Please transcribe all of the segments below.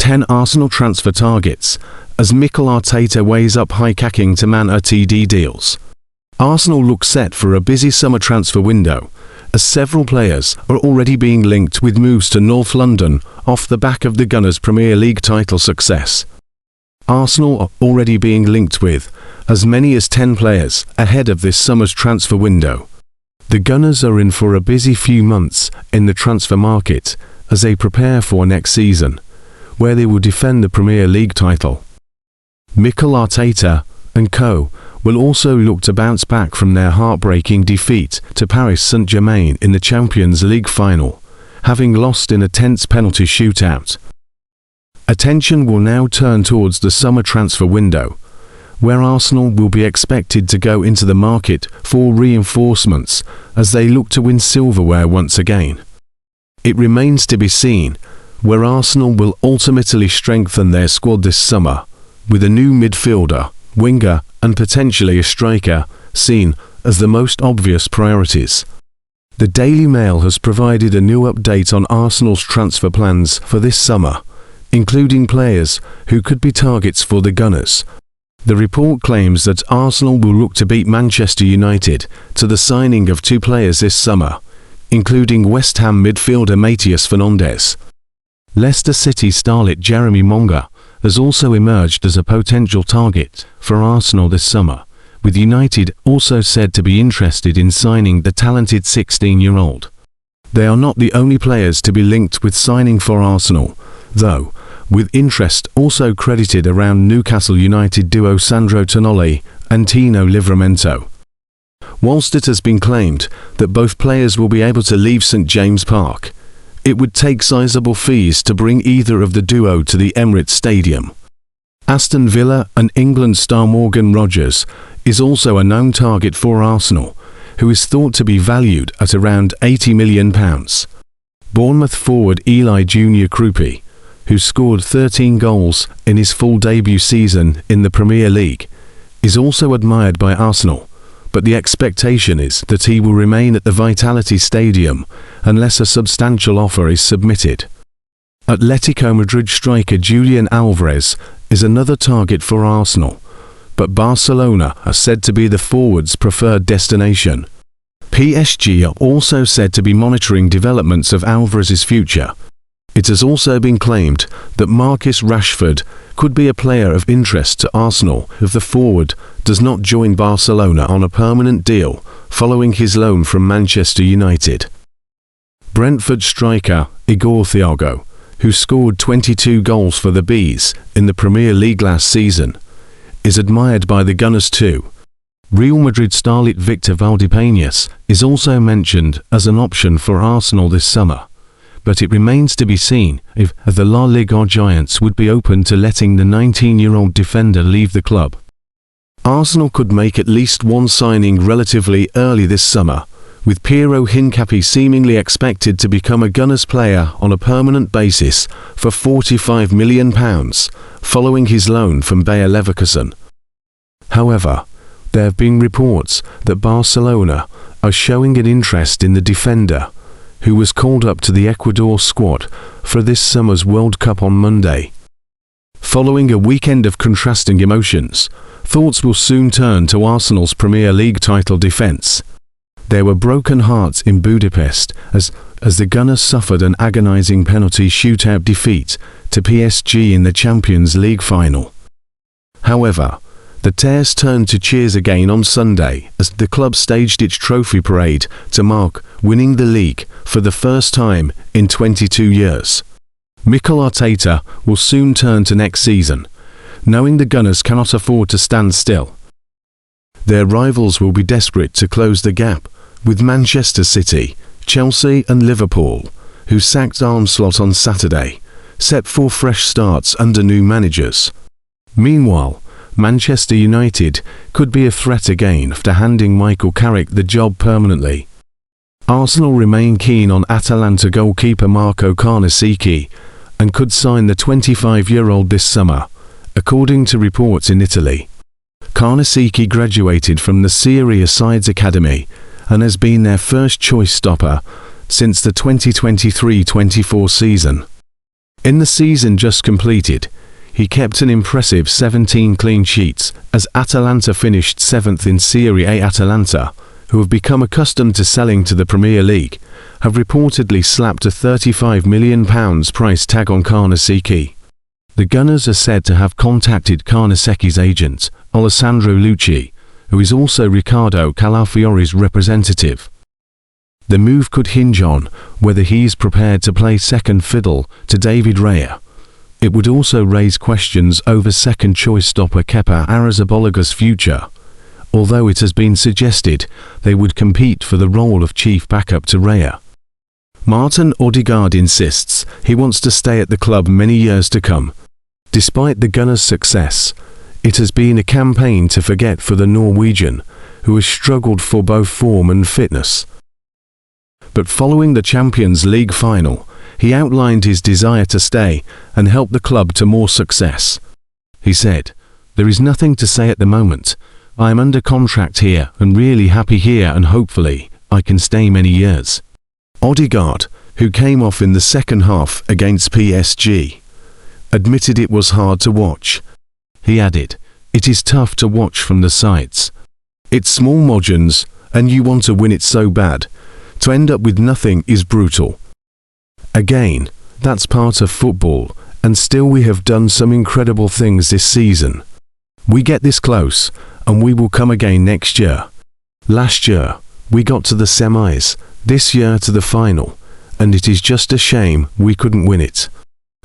10 Arsenal transfer targets, as Mikel Arteta weighs up high-kicking to Man United deals. Arsenal look set for a busy summer transfer window, as several players are already being linked with moves to North London off the back of the Gunners' Premier League title success. Arsenal are already being linked with as many as 10 players ahead of this summer's transfer window. The Gunners are in for a busy few months in the transfer market as they prepare for next season, where they will defend the Premier League title. Mikel Arteta and co. will also look to bounce back from their heartbreaking defeat to Paris Saint-Germain in the Champions League final, having lost in a tense penalty shootout. Attention will now turn towards the summer transfer window, where Arsenal will be expected to go into the market for reinforcements as they look to win silverware once again. It remains to be seen where Arsenal will ultimately strengthen their squad this summer, with a new midfielder, winger and potentially a striker seen as the most obvious priorities. The Daily Mail has provided a new update on Arsenal's transfer plans for this summer, including players who could be targets for the Gunners. The report claims that Arsenal will look to beat Manchester United to the signing of 2 players this summer, including West Ham midfielder Matheus Fernandes. Leicester City starlet Jeremy Monga has also emerged as a potential target for Arsenal this summer, with United also said to be interested in signing the talented 16-year-old. They are not the only players to be linked with signing for Arsenal, though, with interest also credited around Newcastle United duo Sandro Tonali and Tino Livramento. Whilst it has been claimed that both players will be able to leave St James Park, it would take sizable fees to bring either of the duo to the Emirates Stadium. Aston Villa and England star Morgan Rogers is also a known target for Arsenal, who is thought to be valued at around £80 million. Bournemouth forward Eli Junior Krupi, who scored 13 goals in his full debut season in the Premier League, is also admired by Arsenal, but the expectation is that he will remain at the Vitality Stadium unless a substantial offer is submitted. Atletico Madrid striker Julian Alvarez is another target for Arsenal, but Barcelona are said to be the forward's preferred destination. PSG are also said to be monitoring developments of Alvarez's future. It has also been claimed that Marcus Rashford could be a player of interest to Arsenal if the forward does not join Barcelona on a permanent deal following his loan from Manchester United. Brentford striker Igor Thiago, who scored 22 goals for the Bees in the Premier League last season, is admired by the Gunners too. Real Madrid starlet Victor Valdepeñas is also mentioned as an option for Arsenal this summer, but it remains to be seen if the La Liga giants would be open to letting the 19-year-old defender leave the club. Arsenal could make at least one signing relatively early this summer, with Piero Hincapié seemingly expected to become a Gunners player on a permanent basis for £45 million, following his loan from Bayer Leverkusen. However, there have been reports that Barcelona are showing an interest in the defender, who was called up to the Ecuador squad for this summer's World Cup on Monday. Following a weekend of contrasting emotions, thoughts will soon turn to Arsenal's Premier League title defence. There were broken hearts in Budapest as the Gunners suffered an agonising penalty shootout defeat to PSG in the Champions League final. However, the tears turned to cheers again on Sunday as the club staged its trophy parade to mark winning the league for the first time in 22 years. Mikel Arteta will soon turn to next season, knowing the Gunners cannot afford to stand still. Their rivals will be desperate to close the gap, with Manchester City, Chelsea and Liverpool, who sacked Armstrong on Saturday, set for fresh starts under new managers. Meanwhile, Manchester United could be a threat again after handing Michael Carrick the job permanently. Arsenal remain keen on Atalanta goalkeeper Marco Carnesecchi and could sign the 25-year-old this summer, according to reports in Italy. Carnesecchi graduated from the Serie A side's academy and has been their first choice stopper since the 2023-24 season. In the season just completed, he kept an impressive 17 clean sheets as Atalanta finished 7th in Serie A. Atalanta, who have become accustomed to selling to the Premier League, have reportedly slapped a £35 million price tag on Carnesecchi. The Gunners are said to have contacted Carnesecchi's agent, Alessandro Lucci, who is also Riccardo Calafiori's representative. The move could hinge on whether he is prepared to play second fiddle to David Raya. It would also raise questions over second-choice stopper Kepa Arrizabalaga's future, although it has been suggested they would compete for the role of chief backup to Raya. Martinodegaard insists he wants to stay at the club many years to come. Despite the Gunners' success, it has been a campaign to forget for the Norwegian, who has struggled for both form and fitness. But following the Champions League final, he outlined his desire to stay and help the club to more success. He said, "There is nothing to say at the moment. I am under contract here and really happy here, and hopefully I can stay many years." Odegaard, who came off in the second half against PSG, admitted it was hard to watch. He added, "It is tough to watch from the sides. It's small margins and you want to win it so bad. To end up with nothing is brutal. Again, that's part of football, and still we have done some incredible things this season. We get this close, and we will come again next year. Last year, we got to the semis, this year to the final, and it is just a shame we couldn't win it.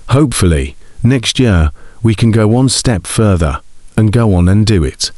Hopefully, next year, we can go one step further, and go on and do it."